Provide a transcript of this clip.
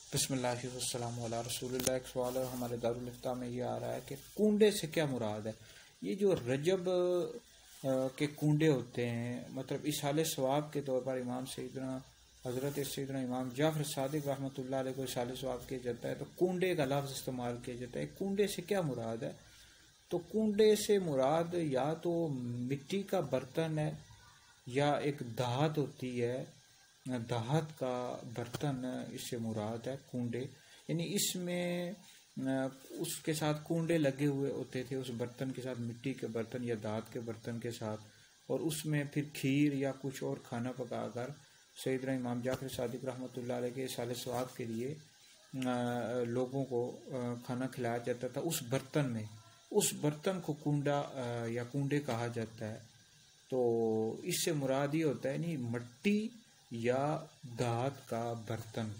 बिस्मिल्लाहिर्रहमानिर्रहीम अला रसूलिल्लाह। एक सवाल हमारे दारुल इफ्ता में ये आ रहा है कि कूंडे से क्या मुराद है। ये जो रजब के कूंडे होते हैं, मतलब इसाले सवाब के तौर पर इमाम सैयदना हज़रत सैयदना इमाम जाफ़र सादिक रहमतुल्लाह अलैह को इसाले सवाब किया जाता है, तो कूंडे का लफ्ज़ इस्तेमाल किया जाता है। कूंडे से क्या मुराद है? तो कूंडे से मुराद या तो मिट्टी का बर्तन है या एक धात होती है, धात का बर्तन, इससे मुराद है कूंडे। यानी इसमें उसके साथ कूंडे लगे हुए होते थे, उस बर्तन के साथ, मिट्टी के बर्तन या धात के बर्तन के साथ, और उसमें फिर खीर या कुछ और खाना पकाकर सैयदना इमाम जाफ़र सादिक रहमतुल्लाह अलैह के साले सवाब के लिए लोगों को खाना खिलाया जाता था उस बर्तन में। उस बर्तन को कूंडा या कूंडे कहा जाता है। तो इससे मुराद ये होता है नहीं मट्टी या धात का बर्तन।